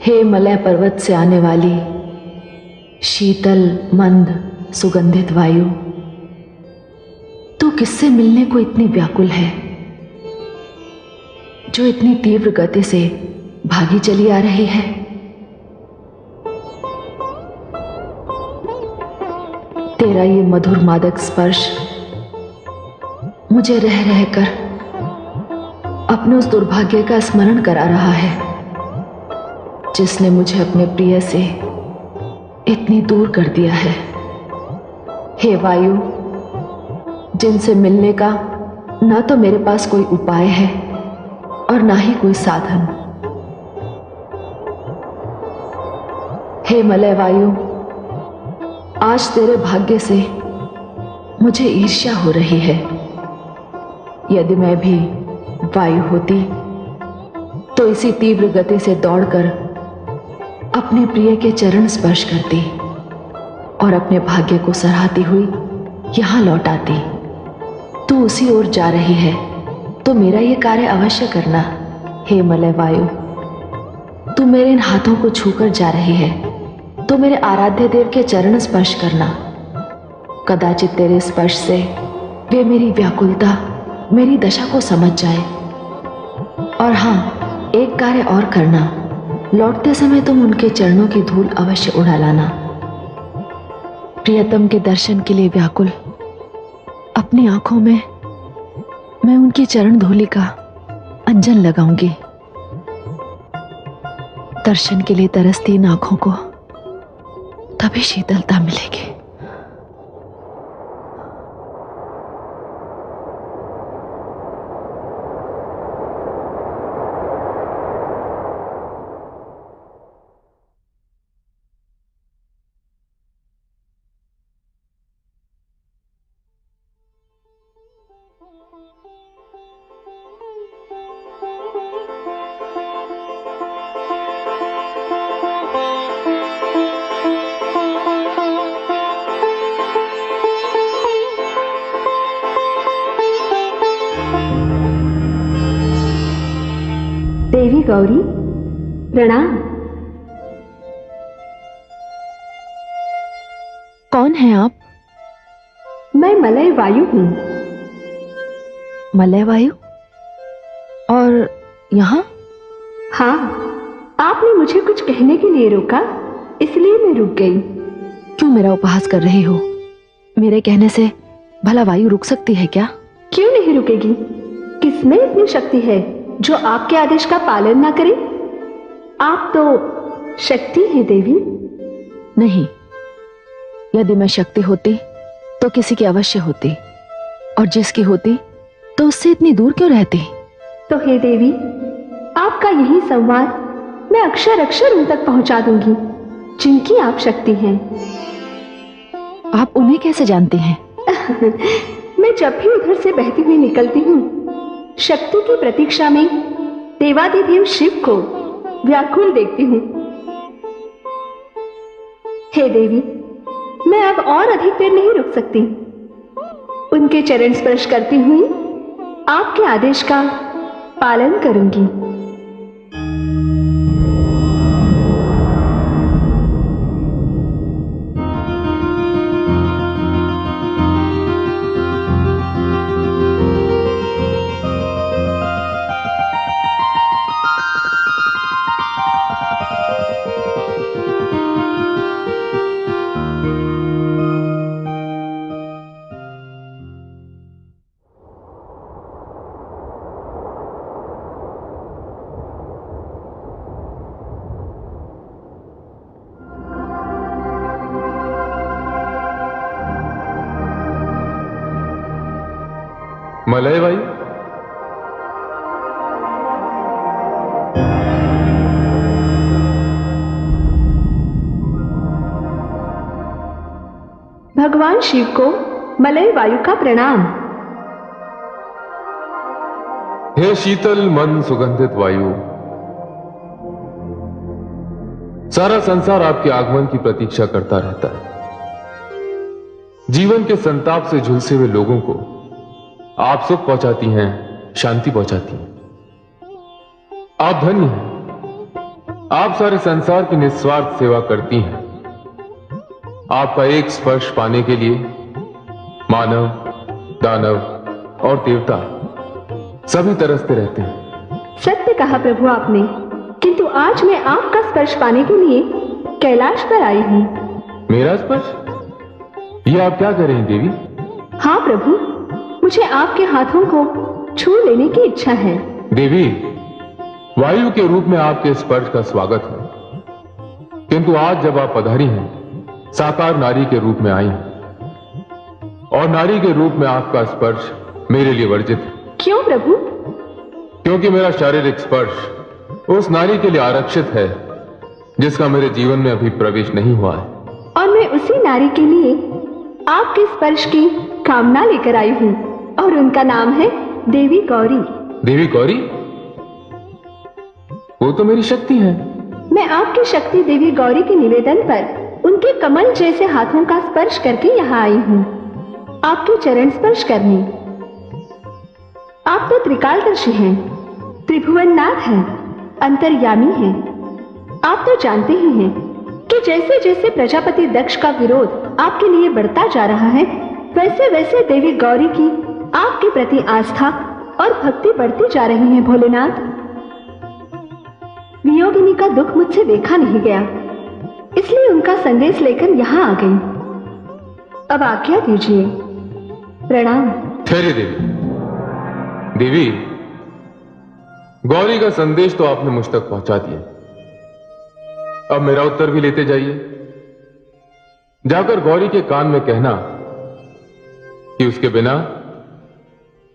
हे Malay पर्वत से आने वाली शीतल मंद सुगंधित वायु, तू किससे मिलने को इतनी व्याकुल है, जो इतनी तीव्र गति से भागी चली आ रही है। तेरा ये मधुर मादक स्पर्श मुझे रह रहकर अपने उस दुर्भाग्य का स्मरण करा रहा है, जिसने मुझे अपने प्रिय से इतनी दूर कर दिया है। हे वायु, जिनसे मिलने का ना तो मेरे पास कोई उपाय है और ना ही कोई साधन। हे मलय वायु, आज तेरे भाग्य से मुझे ईर्ष्या हो रही है। यदि मैं भी वायु होती तो इसी तीव्र गति से दौड़कर अपने प्रिय के चरण स्पर्श करती और अपने भाग्य को सराहती हुई यहां लौट आती। तू उसी ओर जा रही है तो मेरा यह कार्य अवश्य करना। हे मलय वायु, तू मेरे इन हाथों को छूकर जा रही है तो मेरे आराध्य देव के चरण स्पर्श करना। कदाचित तेरे स्पर्श से वे मेरी व्याकुलता, मेरी दशा को समझ जाए। और हाँ, एक कार्य और करना, लौटते समय तुम उनके चरणों की धूल अवश्य उड़ा लाना। प्रियतम के दर्शन के लिए व्याकुल अपनी आंखों में मैं उनकी चरण धूलि का अंजन लगाऊंगी। दर्शन के लिए तरसती इन आंखों को तभी शीतलता मिलेगी। देवी गौरी, प्रणाम। कौन है आप? मैं मलय वायु हूं। मलय वायु? और यहां? हाँ, आपने मुझे कुछ कहने के लिए रोका, इसलिए मैं रुक गई। क्यों मेरा उपहास कर रही हो? मेरे कहने से भला वायु रुक सकती है क्या? क्यों नहीं रुकेगी? किसमें इतनी शक्ति है जो आपके आदेश का पालन ना करे? आप तो शक्ति है देवी। नहीं, यदि मैं शक्ति होती तो किसी की अवश्य होती, और जिसकी होती तो उससे इतनी दूर क्यों रहती? तो हे देवी, आपका यही संवाद मैं अक्षर अक्षर उन तक पहुंचा दूंगी जिनकी आप शक्ति हैं। आप उन्हें कैसे जानती हैं? मैं जब भी उधर से बहती हुई निकलती हूँ, शक्ति की प्रतीक्षा में देवादिदेव शिव को व्याकुल देखती हूँ। हे देवी, मैं अब और अधिक देर नहीं रुक सकती। उनके चरण स्पर्श करती हुई आपके आदेश का पालन करूंगी। मलय वायु, भगवान शिव को मलय वायु का प्रणाम। हे शीतल मन सुगंधित वायु, सारा संसार आपके आगमन की प्रतीक्षा करता रहता है। जीवन के संताप से झुलसे हुए लोगों को आप सुख पहुंचाती हैं, शांति पहुंचाती हैं। आप धन्य हैं। आप सारे संसार की निस्वार्थ सेवा करती हैं। आपका एक स्पर्श पाने के लिए मानव, दानव और देवता सभी तरसते रहते हैं। सत्य कहा प्रभु आपने, किंतु आज मैं आपका स्पर्श पाने के लिए कैलाश पर आई हूँ। मेरा स्पर्श? ये आप क्या कर रही हैं देवी? हाँ प्रभु, मुझे आपके हाथों को छू लेने की इच्छा है। देवी, वायु के रूप में आपके स्पर्श का स्वागत है, किंतु आज जब आप पधारी हैं, साकार नारी के रूप में आई हैं, और नारी के रूप में आपका स्पर्श मेरे लिए वर्जित है। क्यों प्रभु? क्योंकि मेरा शारीरिक स्पर्श उस नारी के लिए आरक्षित है जिसका मेरे जीवन में अभी प्रवेश नहीं हुआ है। और मैं उसी नारी के लिए आपके स्पर्श की कामना लेकर आई हूँ, और उनका नाम है देवी गौरी। देवी गौरी? वो तो मेरी शक्ति है। मैं आपकी शक्ति देवी गौरी के निवेदन पर उनके कमल जैसे हाथों का स्पर्श करके यहाँ आई हूँ, आपके चरण स्पर्श करने। आप तो त्रिकालदर्शी हैं, त्रिभुवननाथ हैं, अंतर्यामी हैं। आप तो जानते ही हैं कि जैसे जैसे प्रजापति दक्ष का विरोध आपके लिए बढ़ता जा रहा है, वैसे वैसे देवी गौरी की आपके प्रति आस्था और भक्ति बढ़ती जा रही है। भोलेनाथ, वियोगिनी का दुख मुझसे देखा नहीं गया, इसलिए उनका संदेश लेकर यहाँ आ गई। अब आज्ञा दीजिए। प्रणाम। ठहरे देवी। देवी, गौरी का संदेश तो आपने मुझ तक पहुंचा दिया, अब मेरा उत्तर भी लेते जाइए। जाकर गौरी के कान में कहना कि उसके बिना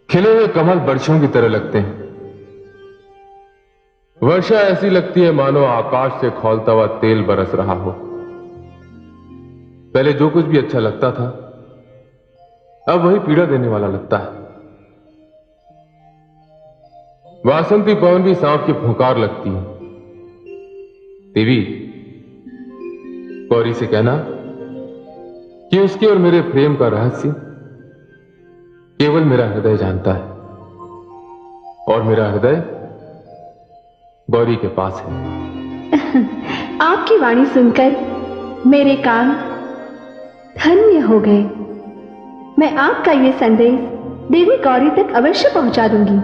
खिले हुए कमल वर्षों की तरह लगते हैं। वर्षा ऐसी लगती है मानो आकाश से खौलता हुआ तेल बरस रहा हो। पहले जो कुछ भी अच्छा लगता था, अब वही पीड़ा देने वाला लगता है। वासंती पवन भी सांप की फुंकार लगती है। देवी, गौरी से कहना कि उसके और मेरे प्रेम का रहस्य केवल मेरा हृदय जानता है, और मेरा हृदय गौरी के पास है। आपकी वाणी सुनकर मेरे कान धन्य हो गए। मैं आपका ये संदेश देवी गौरी तक अवश्य पहुंचा दूंगी।